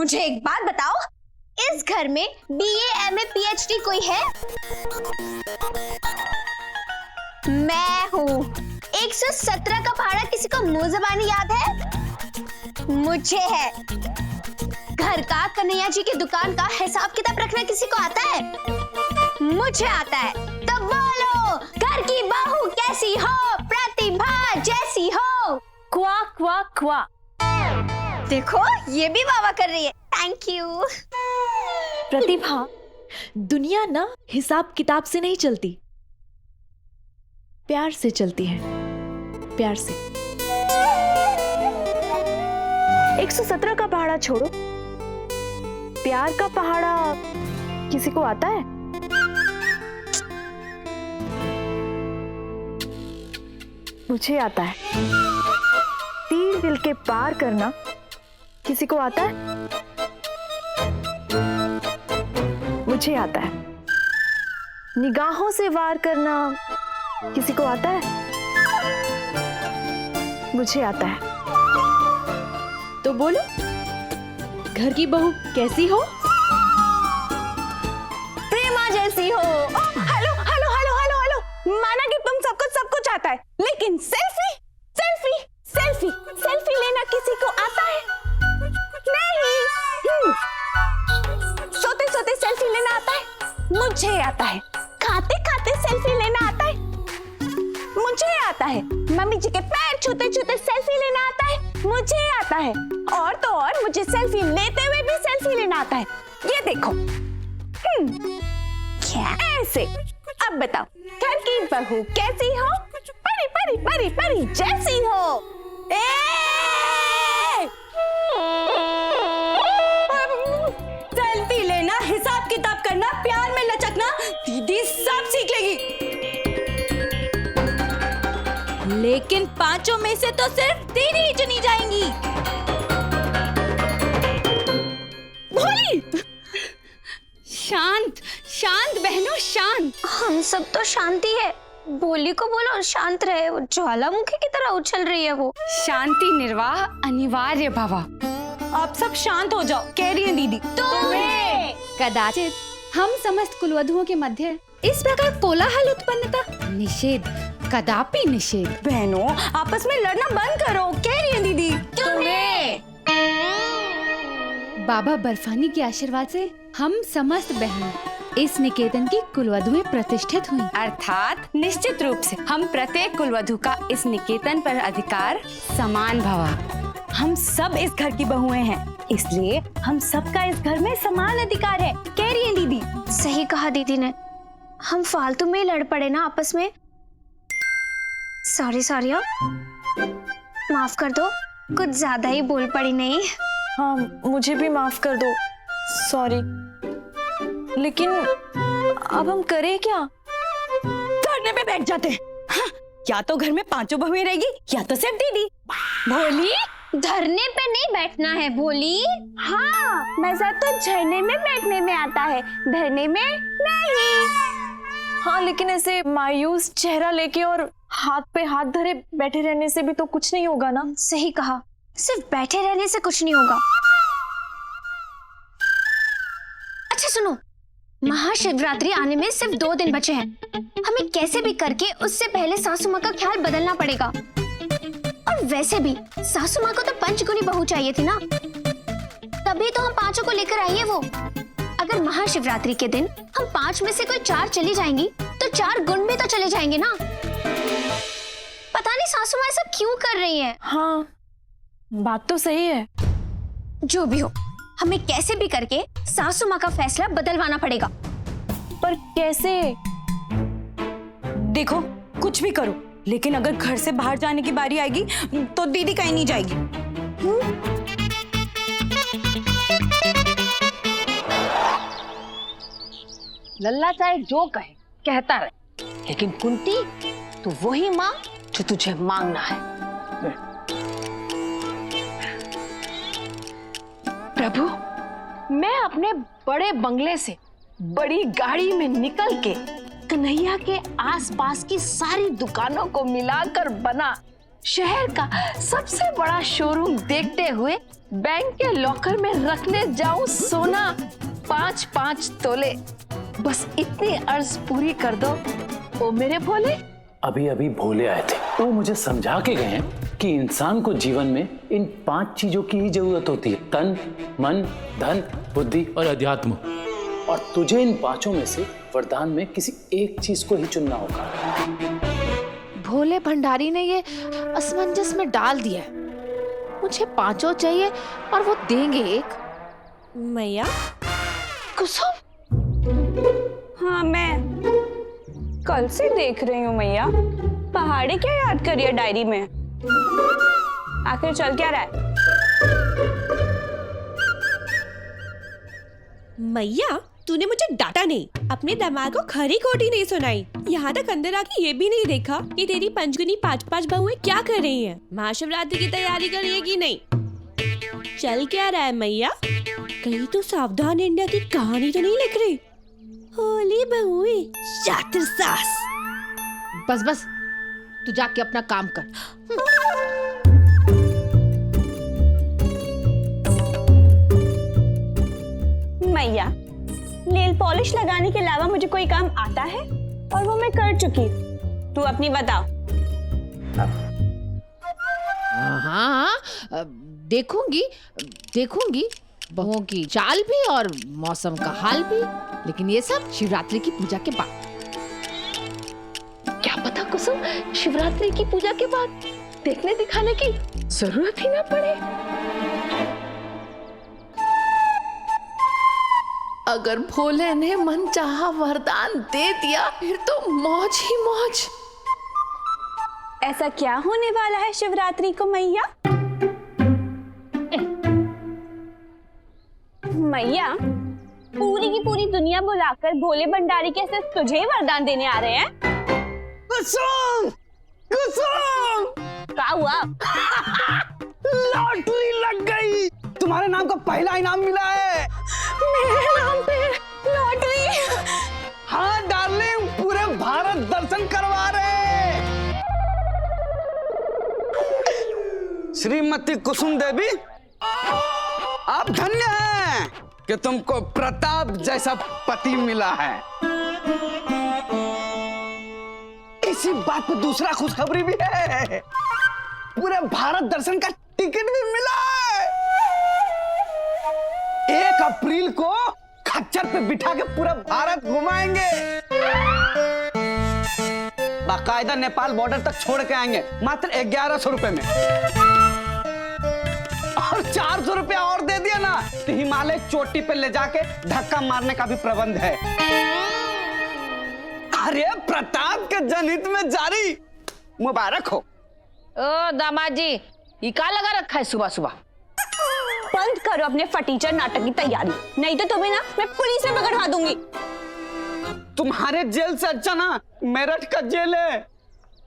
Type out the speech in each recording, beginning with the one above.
मुझे एक बात बताओ, इस घर में BA MA PhD कोई है? मैं हूँ। 117 का पहाड़ा किसी को मुंह ज़बानी याद है? मुझे है। घर का, कन्हैया जी की दुकान का हिसाब किताब रखना किसी को आता है? मुझे आता है। तो बोलो, घर की बहू कैसी हो? प्रतिभा जैसी हो? क्वा क्वा क्वा। देखो, ये भी वाह कर रही है। Thank you. प्रतिभा, दुनिया ना हिसाब किताब से नहीं चलती, प्यार से चलती है, प्यार से। 117 का पहाड़ा छोड़ो, प्यार का पहाड़ा किसी को आता है? मुझे आता है। तीर दिल के पार करना किसी को आता है? मुझे आता है। निगाहों से वार करना किसी को आता है? मुझे आता है। तो बोलो, घर की बहू कैसी हो? प्रेमा जैसी हो। Hello hello hello hello hello. माना कि तुम सबको सब कुछ आता है, लेकिन सेल्फी सेल्फी सेल्फी सेल्फी लेना किसी को आता है? नहीं। सोते सोते सेल्फी लेना आता है? मुझे आता है। खाते खाते सेल्फी लेना आता है? मुझे आता है। मम्मी जी के पैर छूते छूते सेल्फी लेना आता है? मुझे आता है। और तो और मुझे सेल्फी लेते हुए भी सेल्फी लेना आता है। ये देखो। क्या ऐसे? अब बताओ, घर की बहू कैसी हो? परी परी परी परी जैसी हो। सेल्फी लेना, हिसाब किताब करना, प्यार में लचकना दीदी सब सीख लेगी। लेकिन पांचों में से तो सिर्फ दीदी ही चुनी जाएंगी। भोली, शांत शांत बहनों, शांत। हम सब तो शांति है। भोली को बोलो शांत रहे, वो ज्वालामुखी की तरह उछल रही है वो। शांति निर्वाह अनिवार्य भवा। आप सब शांत हो जाओ, कह रही है दीदी। तुम्हें कदाचित हम समस्त कुलवधुओं के मध्य इस प्रकार कोलाहल उत्पन्नता निषेध, कदापि निषेध। बहनों, आपस में लड़ना बंद करो, कह रही है दीदी। तुम्हें बाबा बर्फानी के आशीर्वाद से हम समस्त बहनें इस निकेतन की कुलवधुएं प्रतिष्ठित हुई। अर्थात निश्चित रूप से हम प्रत्येक कुलवधु का इस निकेतन पर अधिकार समान भवा। हम सब इस घर की बहुएं हैं, इसलिए हम सबका इस घर में समान अधिकार है, कह रही है दीदी। सही कहा दीदी ने। हम फालतू में लड़ पड़े ना आपस में। सॉरी सॉरी, माफ कर दो, कुछ ज्यादा ही बोल पड़ी नहीं। हाँ, मुझे भी माफ कर दो, सॉरी। लेकिन अब हम करें क्या? धरने पे बैठ जाते हैं। हाँ, या तो घर में पांचों बहुएं रहेगी या तो सिर्फ दीदी। भोली, धरने पे नहीं बैठना है भोली। हाँ, मजा तो झरने में बैठने में आता है, धरने में नहीं। हाँ, लेकिन ऐसे मायूस चेहरा लेके और हाथ पे हाथ धरे बैठे रहने से भी तो कुछ नहीं होगा ना। सही कहा, सिर्फ बैठे रहने से कुछ नहीं होगा। अच्छा सुनो, महाशिवरात्रि आने में सिर्फ 2 दिन बचे हैं। हमें कैसे भी करके उससे पहले सासू माँ का ख्याल बदलना पड़ेगा। और वैसे भी सासू माँ को तो पंचगुनी बहू चाहिए थी ना, तभी तो हम 5 को लेकर आई है वो। अगर महाशिवरात्रि के दिन हम 5 में से कोई 4 चली जाएंगी तो 4 गुण भी तो चले जाएंगे ना। पता नहीं सासू माँ ऐसा क्यों कर रही है। हाँ, बात तो सही है। जो भी हो, हमें कैसे भी करके सासू माँ का फैसला बदलवाना पड़ेगा। पर कैसे? देखो, कुछ भी करो, लेकिन अगर घर से बाहर जाने की बारी आएगी तो दीदी कहीं नहीं जाएगी। लल्ला चाहे जो कहे कहता रहे, लेकिन कुंती तू वही मांग जो तुझे मांगना है। प्रभु, मैं अपने बड़े बंगले से बड़ी गाड़ी में निकल के कन्हैया के आसपास की सारी दुकानों को मिलाकर बना शहर का सबसे बड़ा शोरूम देखते हुए बैंक के लॉकर में रखने जाऊं सोना 5-5 तोले। बस इतनी अर्ज पूरी कर दो ओ मेरे भोले। अभी अभी भोले आए थे, वो मुझे समझा के गए हैं कि इंसान को जीवन में इन 5 चीजों की ही जरूरत होती है, तन, मन, धन, बुद्धि और अध्यात्म। और तुझे इन 5 में से वरदान में किसी एक चीज को ही चुनना होगा। भोले भंडारी ने ये असमंजस में डाल दिया है। मुझे 5 चाहिए और वो देंगे 1। मैया कुसुम, हाँ मैं कल से देख रही हूँ मैया, पहाड़ी क्या याद करी है डायरी में? आखिर चल क्या रहा है? मैया तूने मुझे डांटा नहीं, अपने दिमाग को खरी खोटी नहीं सुनाई, यहाँ तक अंदर आके ये भी नहीं देखा कि तेरी पंचगुनी 5-5 बहुएं क्या कर रही हैं, महाशिवरात्रि की तैयारी कर रही है कि नहीं? चल क्या रहा है मैया? कहीं तो सावधान इंडिया की कहानी तो नहीं लिख रही? होली बहुएं, शातिर सास। बस बस, तू जाके अपना काम कर। मैया नेल पॉलिश लगाने के अलावा मुझे कोई काम आता है और वो मैं कर चुकी। तू अपनी बताओ। हाँ, देखूंगी बहुओं की चाल भी और मौसम का हाल भी, लेकिन ये सब शिवरात्रि की पूजा के बाद। क्या पता कुसुम शिवरात्रि की पूजा के बाद देखने दिखाने की जरूरत ही ना पड़े। अगर भोले ने मनचाहा वरदान दे दिया फिर तो मौज ही मौज। ऐसा क्या होने वाला है शिवरात्रि को मैया? मैया पूरी की पूरी दुनिया बुलाकर भोले भंडारी कैसे तुझे ही वरदान देने आ रहे हैं? कुसुम, कुसुम, क्या हुआ? लॉटरी लग गई, तुम्हारे नाम का पहला इनाम मिला है। मेरे नाम पे लॉटरी? हाँ डार्लिंग, पूरे भारत दर्शन करवा रहे। श्रीमती कुसुम देवी, आप धन्य हैं कि तुमको प्रताप जैसा पति मिला है। इसी बात पे दूसरा खुशखबरी भी है, पूरे भारत दर्शन का टिकट भी मिला है। 1 अप्रैल को खच्चर पे बिठा के पूरा भारत घुमाएंगे, बाकायदा नेपाल बॉर्डर तक छोड़ के आएंगे, मात्र 1100 रुपए में। और 400 रुपया और दे दिया ना तो हिमालय चोटी पे ले जाके धक्का मारने का भी प्रबंध है। अरे प्रताप के जनहित में जारी, मुबारक हो। ओ दामाद जी, ये क्या लगा रखा है सुबह सुबह? बंद करो अपने फटीचर नाटक की तैयारी, नहीं तो तुम्हें ना मैं पुलिस में पकड़वा दूंगी। तुम्हारे जेल से अच्छा ना मेरठ का जेल है,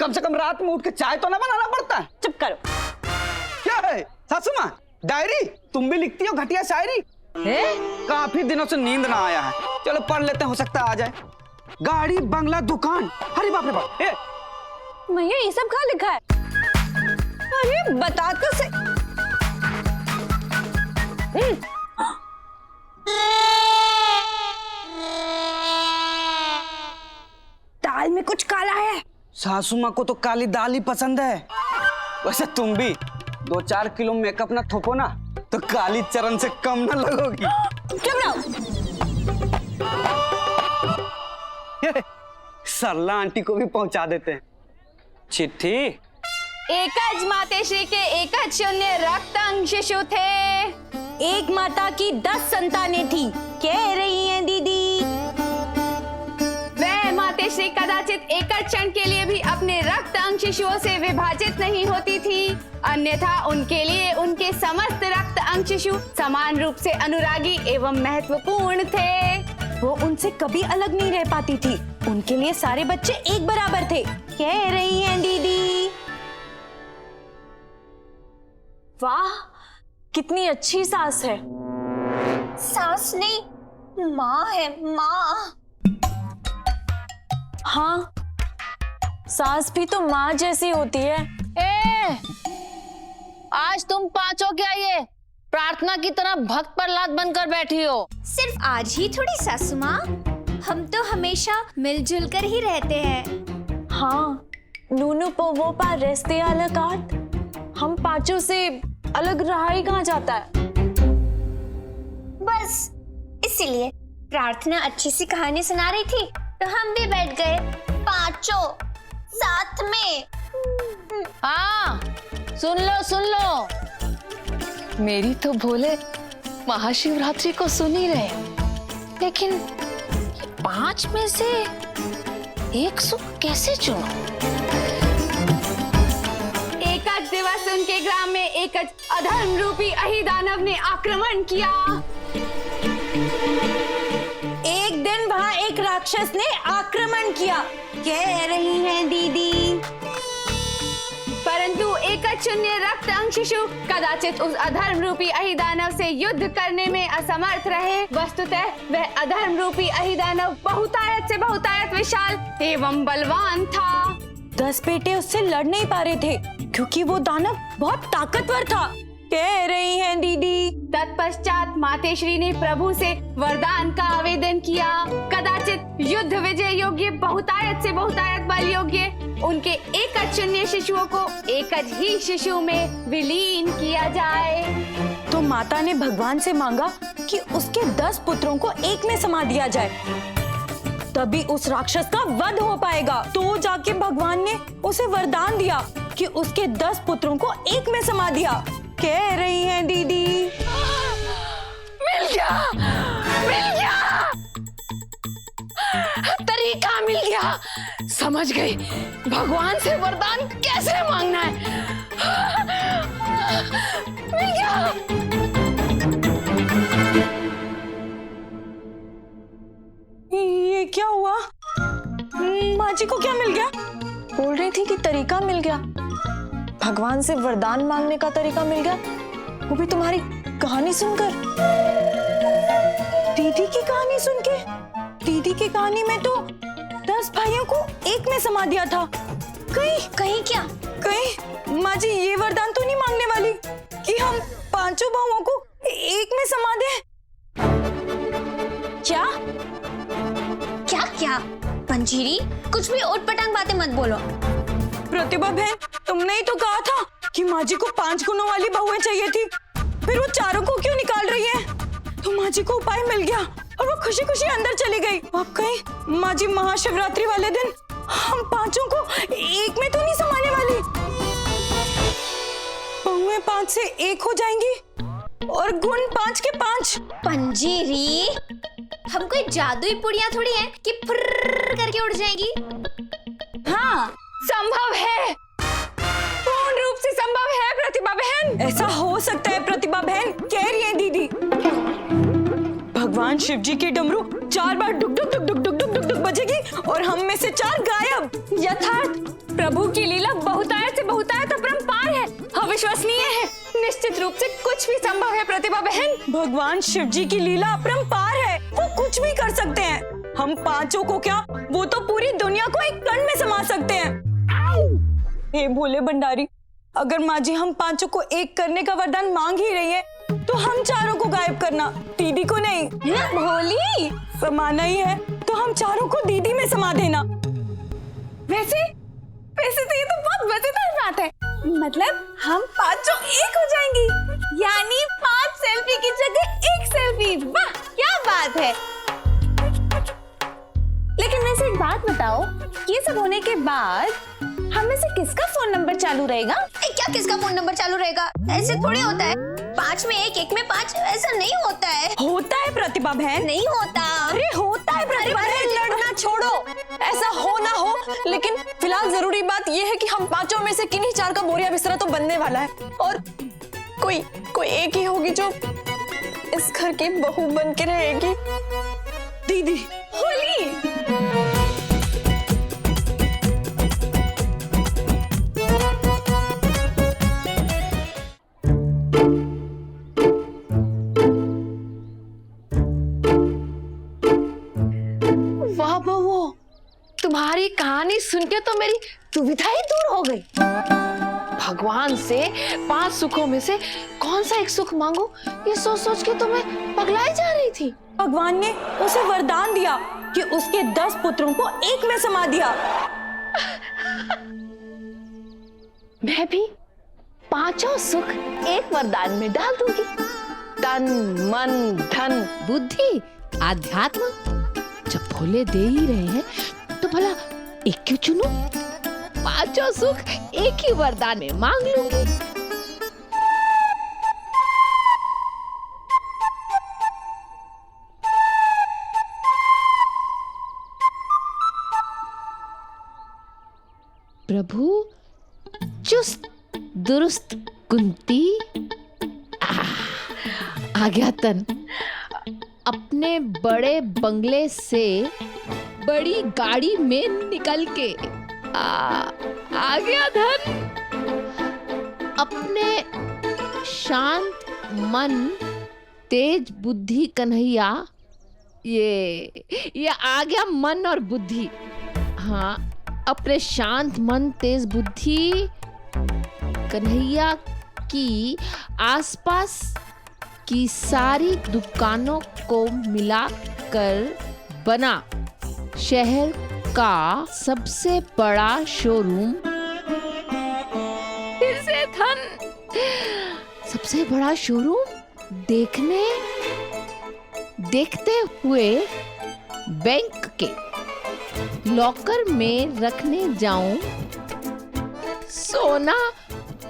कम से कम रात में उठ के चाय तो ना बनाना पड़ता है। चुप करो। क्या है सासू माँ, डायरी तुम भी लिखती हो घटिया शायरी? काफी दिनों से नींद ना आया है, चलो पढ़ लेते हैं, हो सकता है आ जाए। गाड़ी बंगला दुकान, अरे बाप रे बाप। भैया ये सब कहाँ लिखा है? अरे बता तो से। दाल में कुछ काला है। सासू माँ को तो काली दाल ही पसंद है। वैसे तुम भी 2-4 किलो मेकअप ना थोपो ना तो काली चरण से कम ना लगोगी। चुप रहो। सरला आंटी को भी पहुंचा देते हैं चिट्ठी। एकज मातेश्री के एकज शून्य रक्त अंग शिशु थे। एक माता की 10 संतानें थी, कह रही हैं दीदी। वह मातेश्री कदाचित एक क्षण के लिए भी अपने रक्त अंग शिशुओं से विभाजित नहीं होती थी, अन्यथा उनके लिए उनके समस्त रक्त अंग शिशु समान रूप से अनुरागी एवं महत्वपूर्ण थे। वो उनसे कभी अलग नहीं रह पाती थी, उनके लिए सारे बच्चे एक बराबर थे, कह रही हैं दीदी। वाह कितनी अच्छी सास है। सास नहीं, माँ है, माँ। हाँ सास भी तो माँ जैसी होती है। आज तुम पांचों क्या ये प्रार्थना की तरह भक्त प्रहलाद बनकर बैठी हो? सिर्फ आज ही थोड़ी सासू माँ, हम तो हमेशा मिलजुल कर ही रहते हैं। हाँ, नूनू वो पार रेस्ते अलग आत, हम पांचों से अलग रहा ही कहाँ जाता है। बस इसीलिए प्रार्थना अच्छी सी कहानी सुना रही थी तो हम भी बैठ गए पांचों साथ में। हाँ, सुन लो, मेरी तो भोले महाशिवरात्रि को सुन ही रहे, लेकिन 5 में से एक सुख कैसे चुनो? एकच दिवस उनके ग्राम में एकच अधर्म रूपी अहिदानव ने आक्रमण किया। एक दिन वहाँ एक राक्षस ने आक्रमण किया, कह रही हैं दीदी। परंतु एकच शून्य रक्त अंश शिशु कदाचित उस अधर्म रूपी अहिदानव से युद्ध करने में असमर्थ रहे। वस्तुतः वह अधर्म रूपी अहिदानव बहुतायत से बहुतायत विशाल एवं बलवान था। 10 बेटे उससे लड़ नहीं पा रहे थे क्योंकि वो दानव बहुत ताकतवर था, कह रही हैं दीदी। तत्पश्चात मातेश्री ने प्रभु से वरदान का आवेदन किया, कदाचित युद्ध विजय योग्य बहुतायत से बहुतायत बल योग्य उनके एकच शून्य शिशुओं को एकच ही शिशु में विलीन किया जाए। तो माता ने भगवान से मांगा कि उसके 10 पुत्रों को एक में समा दिया जाए, तभी उस राक्षस का वध हो पाएगा। तो जाके भगवान ने उसे वरदान दिया कि उसके 10 पुत्रों को एक में समा दिया, कह रही हैं दीदी। मिल गया, तरीका मिल गया, समझ गई भगवान से वरदान कैसे मांगना है। मिल गया। ये क्या हुआ? माँ जी को क्या मिल गया? बोल रही थी कि तरीका मिल गया, भगवान से वरदान मांगने का तरीका मिल गया, वो भी तुम्हारी कहानी सुनकर। दीदी की कहानी सुन के? दीदी की कहानी में तो 10 भाइयों को एक में समा दिया था। कहीं क्या? कहीं माँ जी ये वरदान तो नहीं मांगने वाली कि हम 5 बहुओं को एक में समा दें? क्या? क्या पंजीरी, कुछ भी उटपटांग बातें मत बोलो। प्रतिभा बहन, तुमने ही तो कहा था कि माँ जी को 5 गुणों वाली बहुएं चाहिए थी, फिर वो चारों को क्यों निकाल रही है? तो माँ जी को उपाय मिल गया और वो खुशी खुशी अंदर चली गई। अब कहीं माँ जी महाशिवरात्रि वाले दिन हम 5 को एक में तो नहीं समाने वाली? बहुएं 5 से 1 हो जाएंगी और गुण 5 के 5। पंजीरी, हम कोई जादुई पुड़िया थोड़ी है कि फुर्र करके उड़ जाएगी। हाँ, संभव है, पूर्ण रूप से संभव है प्रतिभा बहन। ऐसा हो सकता है प्रतिभा बहन, कह रही है दीदी। भगवान शिव जी की डमरू 4 बार डुक डुक डुक डुक डुक डुक डुक डुक बजेगी और हम में से 4 गायब। यथार्थ प्रभु की लीला बहुतायत से बहुतायत अपरंपार है, अविश्वसनीय है। निश्चित रूप से कुछ भी संभव है प्रतिभा बहन। भगवान शिव जी की लीला अपरंपार है, वो कुछ भी कर सकते हैं। हम 5 को क्या, वो तो पूरी दुनिया को एक कण में समा सकते हैं। हे भोले भंडारी, अगर माँ जी हम 5 को एक करने का वरदान मांग ही रही है तो हम 4 को गायब करना, दीदी को नहीं। भोली समाना ही है तो हम 4 को दीदी में समा देना। वैसे तो ये तो बहुत मजेदार बात है, मतलब हम 5 एक हो जाएंगी, यानी 5 सेल्फी की जगह 1 सेल्फी। वाह, क्या बात है। लेकिन वैसे एक बात बताओ, ये सब होने के बाद हम में से किसका फोन नंबर चालू रहेगा? क्या किसका फोन नंबर चालू रहेगा? ऐसे थोड़ी होता है, 5 में 1, 1 में 5, ऐसा नहीं होता है। होता है प्रतिभा बहन, नहीं होता। अरे होता है प्रतिभा बहन। लड़ना छोड़ो, ऐसा हो ना हो, लेकिन फिलहाल जरूरी बात यह है कि हम 5 में से किन्हीं 4 का बोरिया बिस्तरा तो बनने वाला है और कोई एक ही होगी जो इस घर की बहू बन के रहेगी। दीदी होली वाह बहू, तुम्हारी कहानी सुन के तो मेरी दुविधा ही दूर हो गई। भगवान से 5 सुखों में से कौन सा एक सुख मांगू, ये सोच सोच के तो मैं पगलाई जा रही थी। भगवान ने उसे वरदान दिया कि उसके 10 पुत्रों को एक में समा दिया। मैं भी 5 सुख एक वरदान में डाल दूंगी। तन, मन, धन, बुद्धि, आध्यात्म। जब भोले दे ही रहे हैं तो भला एक क्यों चुनूं? 5 सुख एक ही वरदान में मांग लूंगी। प्रभु चुस्त दुरुस्त कुंती आ गया तन। अपने बड़े बंगले से बड़ी गाड़ी में निकल के आ गया धन। अपने शांत मन तेज बुद्धि कन्हैया, ये आ गया मन और बुद्धि। हाँ, अपने शांत मन तेज बुद्धि कन्हैया की आसपास की सारी दुकानों को मिलाकर बना शहर का सबसे बड़ा शोरूम। फिर से धन, सबसे बड़ा शोरूम देखते हुए बैंक के लॉकर में रखने जाऊं सोना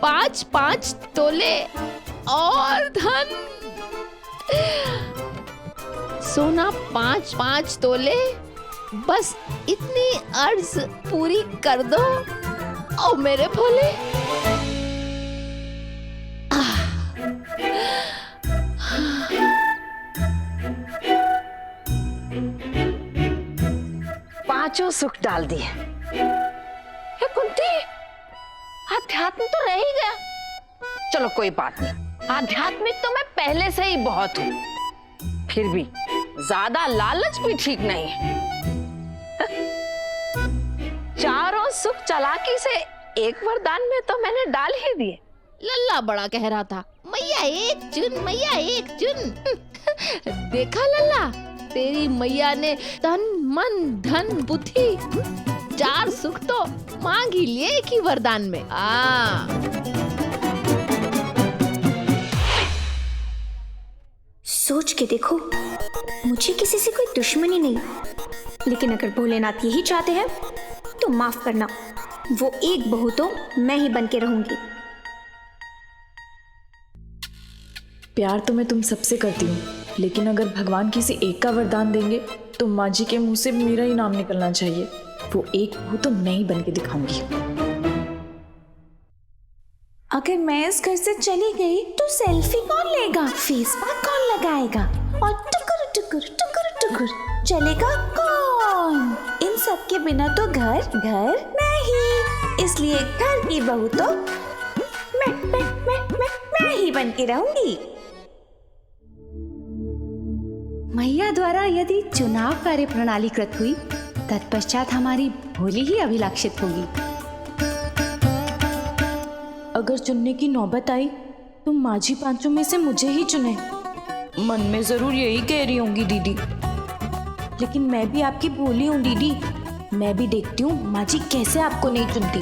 5-5 तोले और धन। सोना 5-5 तोले, बस इतनी अर्ज पूरी कर दो ओ मेरे भोले। पांचों सुख डाल दिए। हे कुंती, आध्यात्म तो रह ही गया। चलो कोई बात नहीं, आध्यात्मिक तो मैं पहले से ही बहुत हूं। फिर भी ज्यादा लालच भी ठीक नहीं है। चारों सुख चालाकी से एक वरदान में तो मैंने डाल ही दिए। लल्ला बड़ा कह रहा था, मैया एक चुन, मैया एक चुन। देखा लल्ला, तेरी मैया ने तन मन धन बुद्धि 4 सुख तो मांग ही लिए एक ही वरदान में। सोच के देखो, मुझे किसी से कोई दुश्मनी नहीं, लेकिन अगर भोलेनाथ यही चाहते हैं तो माफ करना, वो एक बहू तो मैं ही बन के रहूंगी। प्यार तो मैं तुम सबसे करती हूँ, लेकिन अगर भगवान किसी एक का वरदान देंगे तो माँ जी के मुंह से मेरा ही नाम निकलना चाहिए। वो एक बहू तो मैं ही बन के दिखाऊंगी। अगर मैं इस घर से चली गई तो सेल्फी कौन लेगा, फेस पैक कौन लगाएगा, और टुकुर टुकुर टुकुर टुकुर चलेगा कौन? इन सब के बिना तो घर नहीं। इसलिए घर की बहू तो मैं ही बन के रहूंगी। मैया द्वारा यदि चुनाव कार्य प्रणालीकृत हुई, तत्पश्चात हमारी भोली ही अभिलाषित होगी। अगर चुनने की नौबत आई तो माझी पांचों में से मुझे ही चुने। मन में जरूर यही कह रही होंगी दीदी, लेकिन मैं भी आपकी भोली हूँ दीदी। मैं भी देखती हूँ माझी कैसे आपको नहीं चुनती।